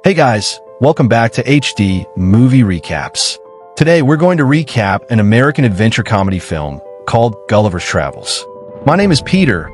Hey guys, welcome back to HD Movie Recaps. Today we're going to recap an American adventure comedy film called Gulliver's Travels. My name is Peter.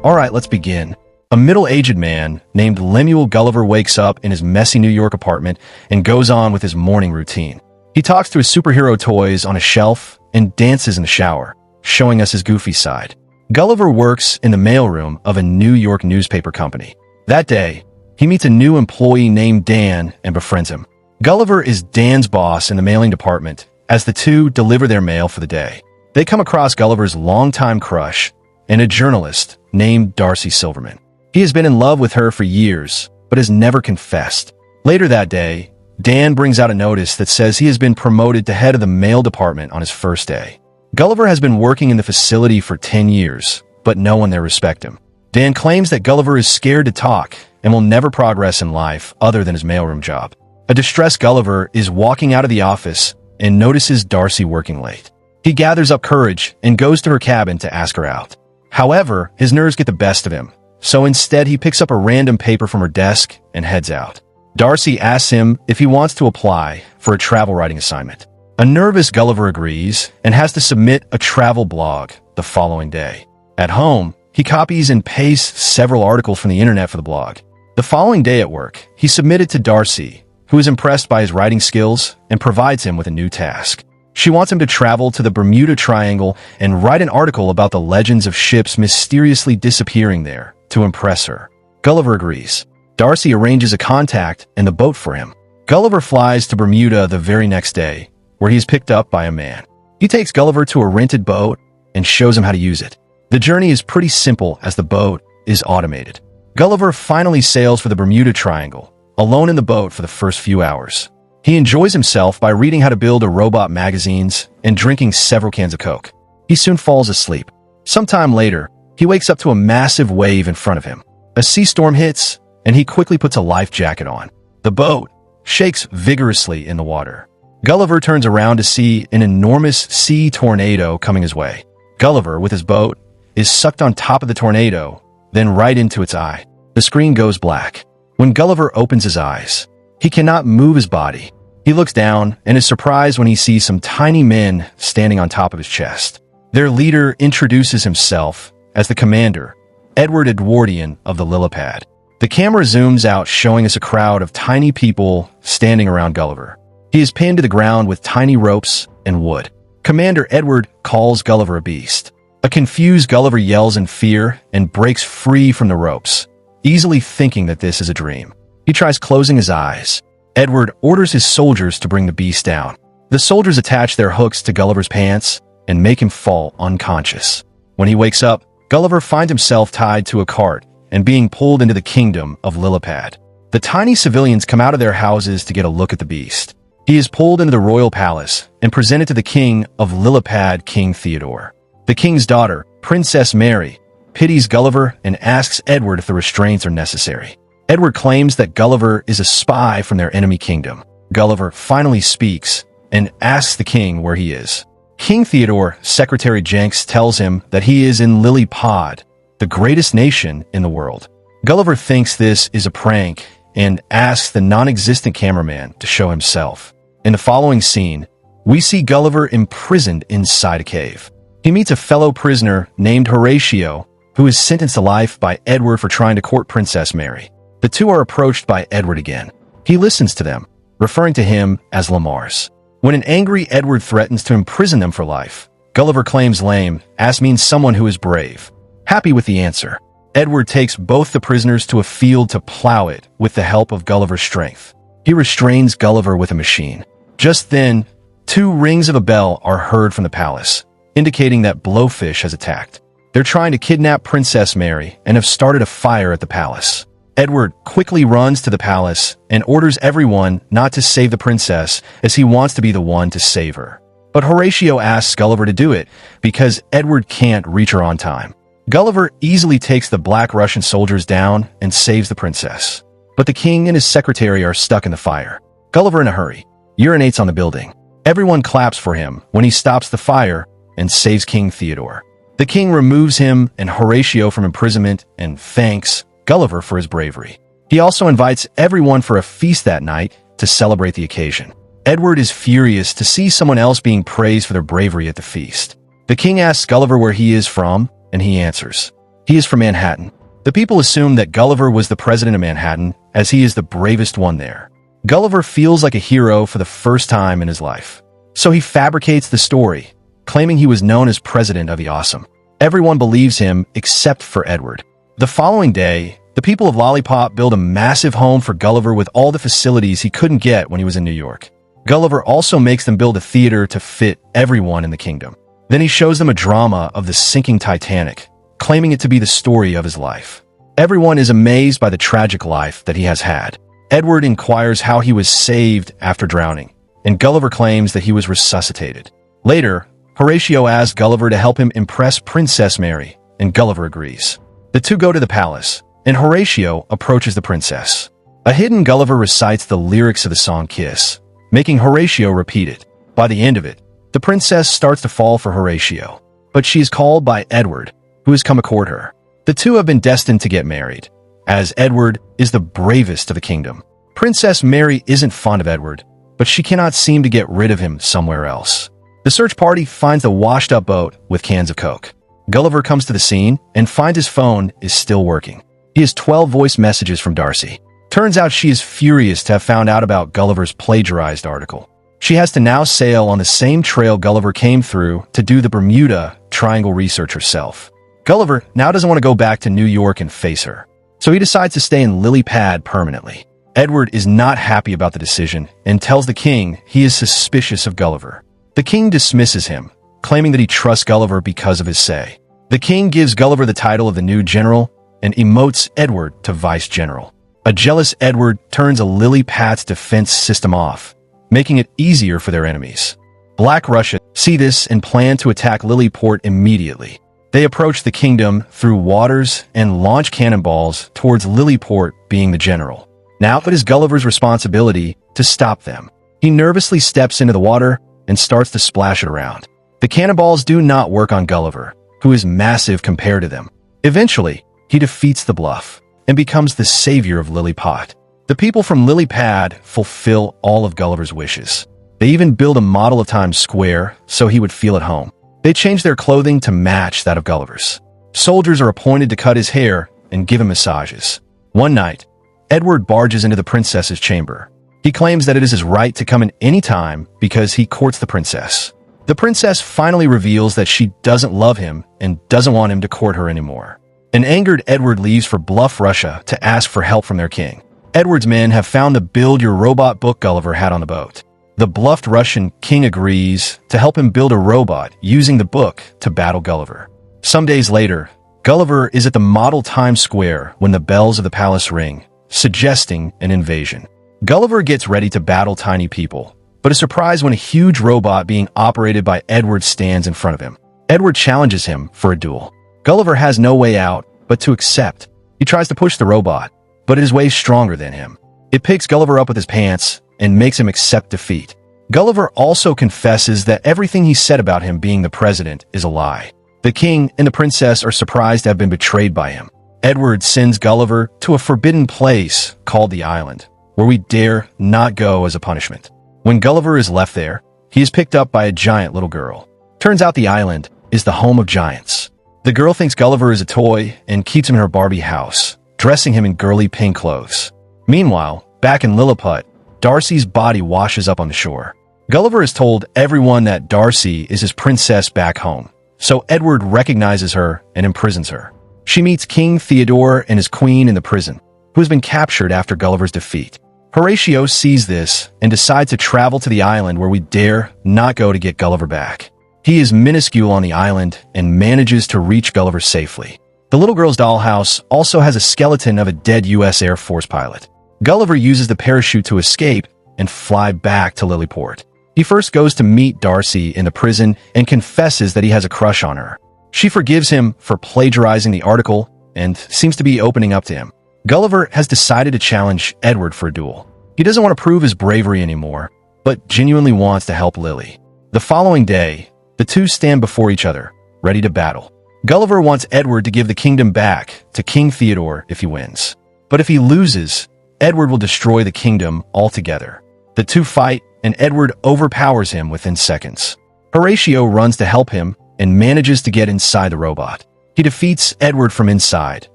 Alright, let's begin. A middle-aged man named Lemuel Gulliver wakes up in his messy New York apartment and goes on with his morning routine. He talks to his superhero toys on a shelf and dances in the shower, showing us his goofy side. Gulliver works in the mailroom of a New York newspaper company. That day, he meets a new employee named Dan and befriends him. Gulliver is Dan's boss in the mailing department as the two deliver their mail for the day. They come across Gulliver's longtime crush and a journalist named Darcy Silverman. He has been in love with her for years, but has never confessed. Later that day, Dan brings out a notice that says he has been promoted to head of the mail department on his first day. Gulliver has been working in the facility for 10 years, but no one there respects him. Dan claims that Gulliver is scared to talk and will never progress in life other than his mailroom job. A distressed Gulliver is walking out of the office and notices Darcy working late. He gathers up courage and goes to her cabin to ask her out. However, his nerves get the best of him, so instead he picks up a random paper from her desk and heads out. Darcy asks him if he wants to apply for a travel writing assignment. A nervous Gulliver agrees and has to submit a travel blog the following day. At home, he copies and pastes several articles from the internet for the blog. The following day at work, he submitted to Darcy, who is impressed by his writing skills and provides him with a new task. She wants him to travel to the Bermuda Triangle and write an article about the legends of ships mysteriously disappearing there to impress her. Gulliver agrees. Darcy arranges a contact and the boat for him. Gulliver flies to Bermuda the very next day, where he is picked up by a man. He takes Gulliver to a rented boat and shows him how to use it. The journey is pretty simple as the boat is automated. Gulliver finally sails for the Bermuda Triangle, alone in the boat for the first few hours. He enjoys himself by reading how to build a robot magazines and drinking several cans of Coke. He soon falls asleep. Sometime later, he wakes up to a massive wave in front of him. A sea storm hits, and he quickly puts a life jacket on. The boat shakes vigorously in the water. Gulliver turns around to see an enormous sea tornado coming his way. Gulliver, with his boat, is sucked on top of the tornado, then right into its eye. The screen goes black. When Gulliver opens his eyes, he cannot move his body. He looks down and is surprised when he sees some tiny men standing on top of his chest. Their leader introduces himself as the commander, Edward Edwardian of the Lillipad. The camera zooms out, showing us a crowd of tiny people standing around Gulliver. He is pinned to the ground with tiny ropes and wood. Commander Edward calls Gulliver a beast. A confused Gulliver yells in fear and breaks free from the ropes, easily thinking that this is a dream. He tries closing his eyes. Edward orders his soldiers to bring the beast down. The soldiers attach their hooks to Gulliver's pants and make him fall unconscious. When he wakes up, Gulliver finds himself tied to a cart and being pulled into the kingdom of Lillipad. The tiny civilians come out of their houses to get a look at the beast. He is pulled into the royal palace and presented to the king of Lillipad, King Theodore. The king's daughter, Princess Mary, pities Gulliver and asks Edward if the restraints are necessary. Edward claims that Gulliver is a spy from their enemy kingdom. Gulliver finally speaks and asks the king where he is. King Theodore, Secretary Jenks, tells him that he is in Lillipad, the greatest nation in the world. Gulliver thinks this is a prank and asks the non-existent cameraman to show himself. In the following scene, we see Gulliver imprisoned inside a cave. He meets a fellow prisoner named Horatio, who is sentenced to life by Edward for trying to court Princess Mary. The two are approached by Edward again. He listens to them, referring to him as Lamars. When an angry Edward threatens to imprison them for life, Gulliver claims lame, as means someone who is brave. Happy with the answer, Edward takes both the prisoners to a field to plow it with the help of Gulliver's strength. He restrains Gulliver with a machine. Just then, 2 rings of a bell are heard from the palace, indicating that Blowfish has attacked. They're trying to kidnap Princess Mary and have started a fire at the palace. Edward quickly runs to the palace and orders everyone not to save the princess, as he wants to be the one to save her. But Horatio asks Gulliver to do it because Edward can't reach her on time. Gulliver easily takes the Black Russian soldiers down and saves the princess. But the king and his secretary are stuck in the fire. Gulliver, in a hurry, urinates on the building. Everyone claps for him when he stops the fire and saves King Theodore. The king removes him and Horatio from imprisonment and thanks Gulliver for his bravery. He also invites everyone for a feast that night to celebrate the occasion. Edward is furious to see someone else being praised for their bravery at the feast. The king asks Gulliver where he is from, and he answers, he is from Manhattan. The people assume that Gulliver was the president of Manhattan, as he is the bravest one there. Gulliver feels like a hero for the first time in his life. So he fabricates the story, claiming he was known as president of the awesome. Everyone believes him except for Edward. The following day, the people of Lollipop build a massive home for Gulliver with all the facilities he couldn't get when he was in New York. Gulliver also makes them build a theater to fit everyone in the kingdom. Then he shows them a drama of the sinking Titanic, claiming it to be the story of his life. Everyone is amazed by the tragic life that he has had. Edward inquires how he was saved after drowning, and Gulliver claims that he was resuscitated. Later, Horatio asks Gulliver to help him impress Princess Mary, and Gulliver agrees. The two go to the palace, and Horatio approaches the princess. A hidden Gulliver recites the lyrics of the song Kiss, making Horatio repeat it. By the end of it, the princess starts to fall for Horatio, but she is called by Edward, who has come to court her. The two have been destined to get married, as Edward is the bravest of the kingdom. Princess Mary isn't fond of Edward, but she cannot seem to get rid of him somewhere else. The search party finds a washed-up boat with cans of Coke. Gulliver comes to the scene and finds his phone is still working. He has 12 voice messages from Darcy. Turns out she is furious to have found out about Gulliver's plagiarized article. She has to now sail on the same trail Gulliver came through to do the Bermuda Triangle research herself. Gulliver now doesn't want to go back to New York and face her, so he decides to stay in Lily Pad permanently. Edward is not happy about the decision and tells the king he is suspicious of Gulliver. The king dismisses him, claiming that he trusts Gulliver because of his say. The king gives Gulliver the title of the new general and emotes Edward to vice general. A jealous Edward turns a Lily Pad's defense system off, making it easier for their enemies. Black Russia see this and plan to attack Lilyport immediately. They approach the kingdom through waters and launch cannonballs towards Lilyport being the general. Now it is Gulliver's responsibility to stop them. He nervously steps into the water and starts to splash it around. The cannonballs do not work on Gulliver, who is massive compared to them. Eventually, he defeats the bluff and becomes the savior of Lilypot. The people from Lily Pad fulfill all of Gulliver's wishes. They even build a model of Times Square so he would feel at home. They change their clothing to match that of Gulliver's. Soldiers are appointed to cut his hair and give him massages. One night, Edward barges into the princess's chamber. He claims that it is his right to come in any time because he courts the princess. The princess finally reveals that she doesn't love him and doesn't want him to court her anymore. An angered Edward leaves for Bluff, Russia to ask for help from their king. Edward's men have found the Build Your Robot book Gulliver had on the boat. The bluffed Russian king agrees to help him build a robot using the book to battle Gulliver. Some days later, Gulliver is at the model Times Square when the bells of the palace ring, suggesting an invasion. Gulliver gets ready to battle tiny people, but is surprised when a huge robot being operated by Edward stands in front of him. Edward challenges him for a duel. Gulliver has no way out but to accept. He tries to push the robot, but it is way stronger than him. It picks Gulliver up with his pants and makes him accept defeat. Gulliver also confesses that everything he said about him being the president is a lie. The king and the princess are surprised to have been betrayed by him. Edward sends Gulliver to a forbidden place called the Island, where we dare not go as a punishment. When Gulliver is left there, he is picked up by a giant little girl. Turns out the island is the home of giants. The girl thinks Gulliver is a toy and keeps him in her Barbie house, dressing him in girly pink clothes. Meanwhile, back in Lilliput, Darcy's body washes up on the shore. Gulliver has told everyone that Darcy is his princess back home, so Edward recognizes her and imprisons her. She meets King Theodore and his queen in the prison, who has been captured after Gulliver's defeat. Horatio sees this and decides to travel to the island where we dare not go to get Gulliver back. He is minuscule on the island and manages to reach Gulliver safely. The little girl's dollhouse also has a skeleton of a dead U.S. Air Force pilot. Gulliver uses the parachute to escape and fly back to Lilyport. He first goes to meet Darcy in the prison and confesses that he has a crush on her. She forgives him for plagiarizing the article and seems to be opening up to him. Gulliver has decided to challenge Edward for a duel. He doesn't want to prove his bravery anymore, but genuinely wants to help Lily. The following day, the two stand before each other, ready to battle. Gulliver wants Edward to give the kingdom back to King Theodore if he wins. But if he loses, Edward will destroy the kingdom altogether. The two fight, and Edward overpowers him within seconds. Horatio runs to help him and manages to get inside the robot. He defeats Edward from inside,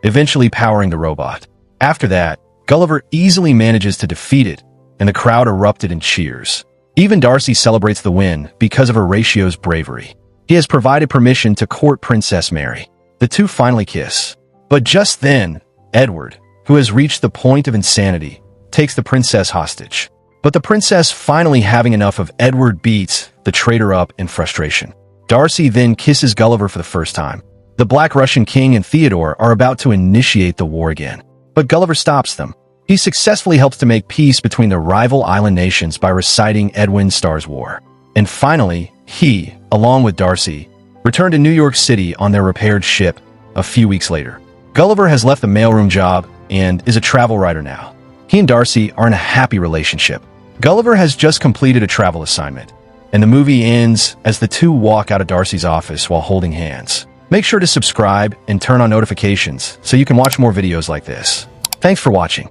eventually powering the robot. After that, Gulliver easily manages to defeat it, and the crowd erupted in cheers. Even Darcy celebrates the win because of Horatio's bravery. He has provided permission to court Princess Mary. The two finally kiss. But just then, Edward, who has reached the point of insanity, takes the princess hostage. But the princess, finally having enough of Edward, beats the traitor up in frustration. Darcy then kisses Gulliver for the first time. The Black Russian King and Theodore are about to initiate the war again. But Gulliver stops them. He successfully helps to make peace between the rival island nations by reciting Edwin Starr's War. And finally, he, along with Darcy, return to New York City on their repaired ship a few weeks later. Gulliver has left the mailroom job and is a travel writer now. He and Darcy are in a happy relationship. Gulliver has just completed a travel assignment, and the movie ends as the two walk out of Darcy's office while holding hands. Make sure to subscribe and turn on notifications so you can watch more videos like this. Thanks for watching.